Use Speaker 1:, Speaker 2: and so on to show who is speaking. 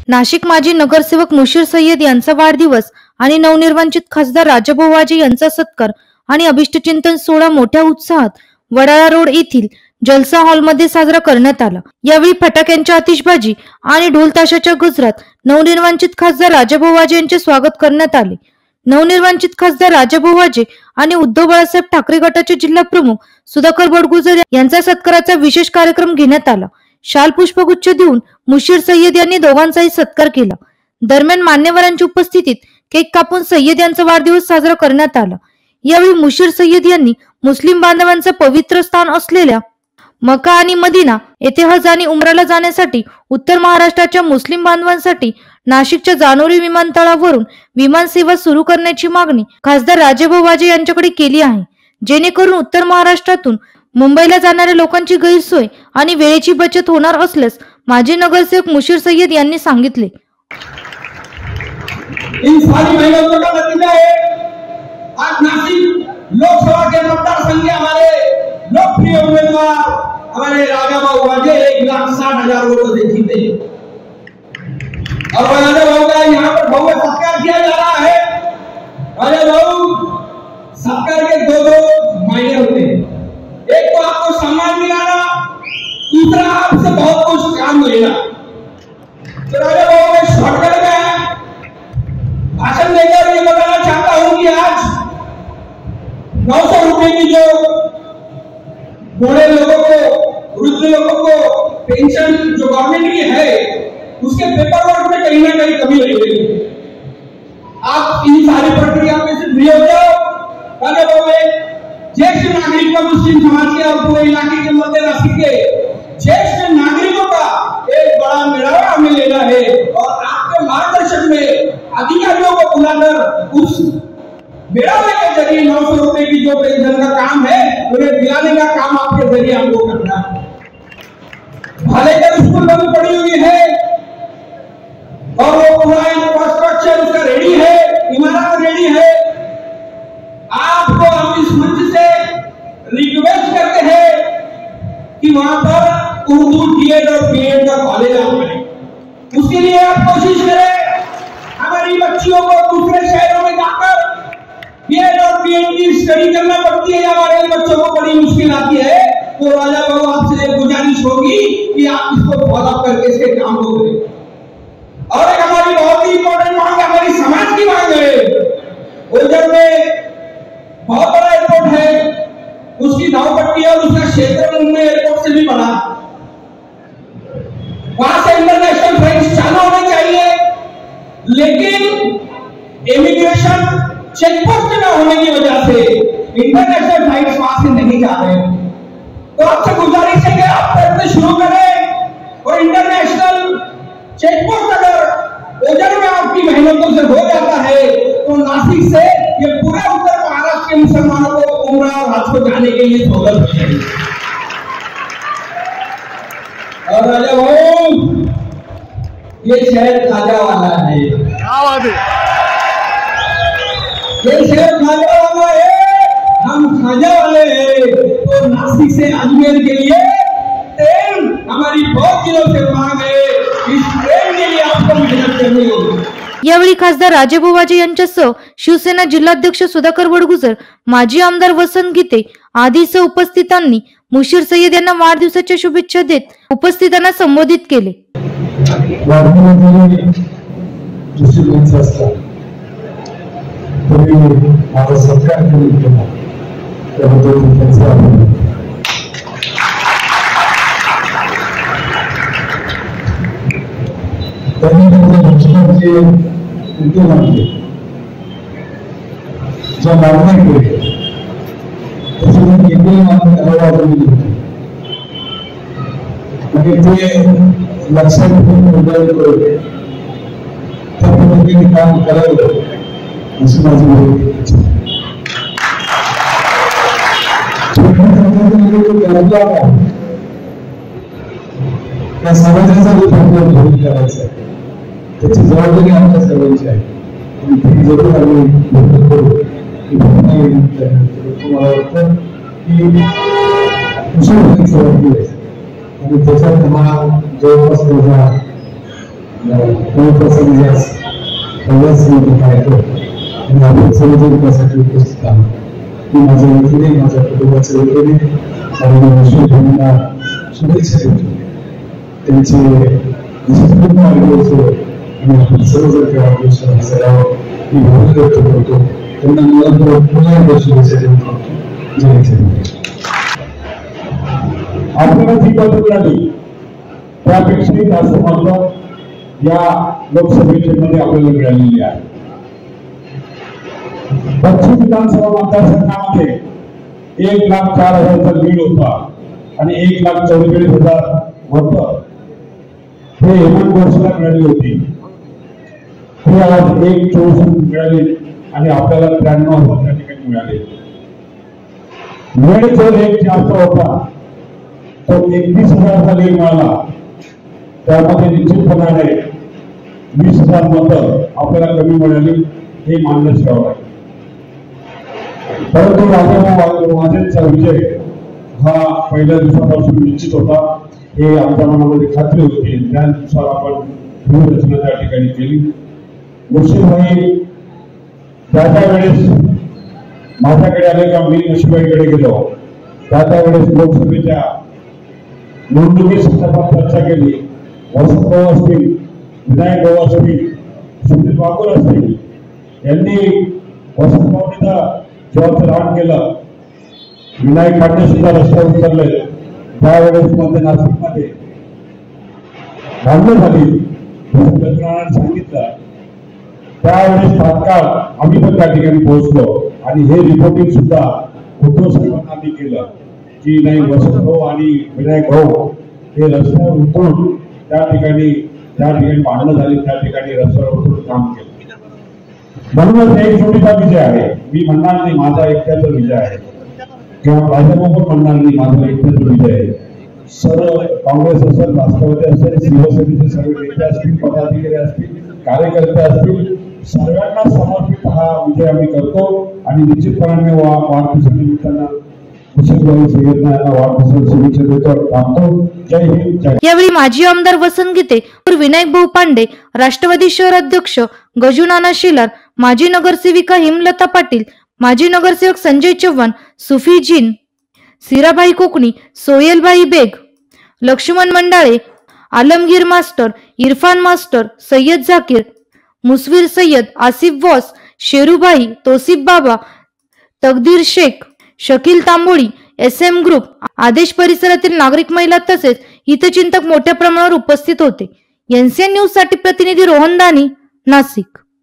Speaker 1: नाशिक माजी नगरसेवक मुशीर सय्यद यांचा वाढदिवस आणि नवनिर्वाचित खासदार राजाभाऊ वाजे यांचा सत्कार आणि अभिष्टचिंतन सोहळा मोठ्या उत्साहात वडाळा रोड येथील जलसा हॉलमध्ये साजरा करण्यात आला। यावेळी फटाक्यांच्या आतिषबाजी आणि ढोल ताशाच्या गजरात नवनिर्वाचित खासदार राजाभाऊ वाजे यांचे स्वागत करण्यात आले। नवनिर्वाचित खासदार राजाभाऊ वाजे आणि उद्धव बाळासाहेब ठाकरे गटाचे जिल्हा प्रमुख सुधाकर बडगुजर यांचा सत्काराचा विशेष कार्यक्रम घेण्यात आला। शाल पुष्पगुच्छ देऊन मुशीर सय्यद यांनी दोघांचाही सत्कार केला। दरम्यान मान्यवरांच्या उपस्थितीत केक कापून सय्यद यांचा वाढदिवस साजरा करण्यात आला। यावेळी मुशीर सय्यद यांनी मुस्लिम बांधवांचे पवित्र स्थान असलेल्या मक्का आणि मदिना येथे हज आणि उमराला जाण्यासाठी उत्तर महाराष्ट्राच्या मुस्लिम बांधवांसाठी नाशिकच्या जानोरी विमानतळावरून विमान सेवा सुरू करण्याची मागणी खासदार राजाभाऊ वाजे यांच्याकडे केली आहे, जेणेकरून उत्तर महाराष्ट्रातून मुंबईला जाणाऱ्या लोकांची गैरसोय आणि वेळेची बचत होणार असल्यास माजी नगरसेवक मुशीर सय्यद यांनी सांगितले।
Speaker 2: इन सारी मेहनतों का नतीजा है आज नासिक लोकसभा के मतदारसंघ के हमारे लोकप्रिय उम्मीदवार हमारे राजाभाऊ वाजे 1,60,000 वोटों से जीते और राजाभाऊ का यहाँ पर भव्य सत्कार किया जा रहा है। राजाभाऊ सत्कार के दो मायने होते हैं, एक तो आपको सम्मान मिलाना, दूसरा आपसे बहुत कुछ काम लेना। तो राजाभाऊ में शॉर्टकट में भाषण देकर ये बताना चाहता हूं कि आज 900 रुपए की जो बूढ़े लोगों को, वृद्ध लोगों को पेंशन जो गवर्नमेंट की है उसके पेपर वर्क में कहीं ना कहीं कमी रही है। आप इन सारी प्रक्रिया में से फ्री हो जाओ। राजाभाऊ ज्येष्ठ नागरिक का मुस्लिम समाज के और पूरे इलाके के मध्य नासिक के ज्येष्ठ नागरिकों का एक बड़ा मेळावा हमें लेना है और आपके मार्गदर्शन में अधिकारियों को बुलाकर उस मेळावे के जरिए 900 रुपए की जो पेंशन का काम है उन्हें दिलाने का काम आपके जरिए हमको करना है। भालेकर स्कूल बंद पड़ी हुई है और वो पूरा इंफ्रास्ट्रक्चर उसका रेडी है, इमारत रेडी है। आपको हम इस मंच से रिक्वेस्ट करते हैं कि वहां पर उर्दू डीएड और बीएड का कॉलेज आप करें। उसके लिए आप कोशिश करें। हमारी बच्चियों को दूसरे शहरों में जाकर बीएड और बीएड की स्टडी करना पड़ती है, हमारे बच्चों को बड़ी मुश्किल आती है। तो राजाभाऊ आपसे गुजारिश होगी कि आप इसको फॉलो करके इसके काम को करें। और एक हमारी बहुत ही इंपॉर्टेंट मांग हमारी समाज की मांग है। उधर में बहुत बड़ा एयरपोर्ट है, उसकी नावपट्टी और उसका क्षेत्र मुंबई एयरपोर्ट से भी बड़ा। वहां से इंटरनेशनल फ्लाइट्स चालू होने चाहिए, लेकिन इमिग्रेशन चेकपोस्ट न होने की वजह से इंटरनेशनल फ्लाइट्स वहां से नहीं जा रहे। तो आपसे गुजारिश है कि आप प्रयत्न शुरू करें और इंटरनेशनल चेकपोस्ट अगर ओजर में आपकी मेहनतों से हो जाता है तो नासिक से ये पूरे उत्तर महाराष्ट्र के मुसलमानों को उमरा और हज को जाने के लिए सहूलत हो जाएगी। और राजाभाऊ ये शहर खाजा वाला है, ये शहर खाजा वाला है, हम खाजा वाले हैं। तो नासिक से अजमेर के लिए ट्रेन हमारी बहुत दिनों से मांग है, इस ट्रेन के लिए आपको मेहनत करनी होगी।
Speaker 1: यावेळी खासदार राजाभाऊ वाजे यांच्यासह शिवसेना जिल्हाध्यक्ष सुधाकर बडगुजर, माजी आमदार वसंत गीते आदीसह उपस्थितांनी मुशीर सय्यद यांना वाढदिवसाच्या शुभेच्छा देत उपस्थितांना संबोधित केले।
Speaker 3: जो मागण्या केली त्याच्यामध्ये एकही मागणी अववादून आणि ते लक्षात घेऊन उद्योग करून त्या पद्धतीने काम करावं अशी माझी विनंती आहे। त्या समाजाचा जो धर्म करायचा आहे त्याची जबाबदारी आमच्या सर्वांची आहे आणि जरूर आम्ही करू। मला वाटतं की आणि त्याच्यात मला जवळपास आणि आपण सर्वजण त्यासाठी उपस्थित आहोत. मी माझ्या वतीने माझ्या कुटुंबाच्या वतीने त्यांना शुभेच्छा देतो. त्यांचे आणि आपण सर्वजण त्या मी व्यक्त करतो. त्यांना मला पुन्हा एकदा शुभेच्छा देतो. आपल्याला जी पद मिळाली त्यापेक्षाही जास्त महत्व या लोकसभेच्या मध्ये आपल्याला मिळालेली आहे. पश्चिम विधानसभा मतदारसंघामध्ये 1,04,000चा लीड होता आणि 1,44,000 मतं हे हेमंत गोडसेला मिळाली होती. हे आज 1,24 मिळाली आणि आपल्याला 93,000 त्या ठिकाणी मिळाले. लीड जो एक जास्त होता तो 31,000चा लीड मिळाला. त्यामध्ये निश्चितपणाने 20,000 मतं आपल्याला कमी मिळाली हे मान्य करावं लागेल. परंतु राजाभाऊ वाजेंचा विजय हा पहिल्या दिवसापासून निश्चित होता हे आमच्या मनामध्ये खात्री होती. त्यानुसार आपण व्यूहरचना त्या ठिकाणी केली. मुर्शिदभाई त्या वेळेस माझ्याकडे आले का मी मुर्शिदभाईकडे गेलो. त्या वेळेस लोकसभेच्या निवडणुकी संदर्भात चर्चा केली. वसंत भाऊ असतील, विनायक भाऊ असतील, सुनील बागुल असतील यांनी वसंत भाऊंनी जेव्हा रान केलं, विनायक पाटील सुद्धा रस्त्यावर उतरले. त्यावेळेस मध्ये नाशिकमध्ये भांडण झाली सांगितलं. त्यावेळेस तात्काळ आम्ही पण त्या ठिकाणी पोहोचलो आणि हे रिपोर्टिंग सुद्धा उद्धव साहेबांना आम्ही केलं की नाही वसंत भाऊ आणि विनायक भाऊ हे रस्त्यावर उतरून त्या ठिकाणी भांडणं झाली. त्या ठिकाणी रस्त्यावर उतरून काम केलं. म्हणूनच एक जोडीचा विजय आहे. मी म्हणणार नाही माझा एकट्याचा विजय आहे किंवा भाजप पण म्हणणार नाही माझा एकट्याचा विजय आहे. सर्व काँग्रेस असेल, राष्ट्रवादी असेल, शिवसेनेचे सर्व नेते असतील, पदाधिकारी असतील, कार्यकर्ते असतील, सर्वांना समर्पित हा विजय आम्ही करतो आणि निश्चितपणाने वाढदिवसानिमित्तानं शुभेच्छा देतो. जय हिंद.
Speaker 1: यावेळी माजी आमदार वसंत गीते, विनायक भाऊ पांडे, राष्ट्रवादी शहर अध्यक्ष गजू नाना शेलार, माजी नगरसेविका हेमलता पाटील, माजी नगरसेवक संजय चव्हाण, सुफी जीन, सिराभाई कोकणी, सोहेलभाई बेग, लक्ष्मण मंडाळे, आलमगीर मास्टर, इरफान मास्टर, सय्यद झाकीर, मुसवीर सय्यद, आसिफ वॉस, शेरूभाई, तोसिफ बाबा, तकदीर शेख, शकील तांबोळी, SM ग्रुप, आदेश परिसरातील नागरिक, महिला तसेच हितचिंतक मोठ्या प्रमाणावर उपस्थित होते. NCN न्यूज साठी प्रतिनिधी रोहन दानी, नाशिक.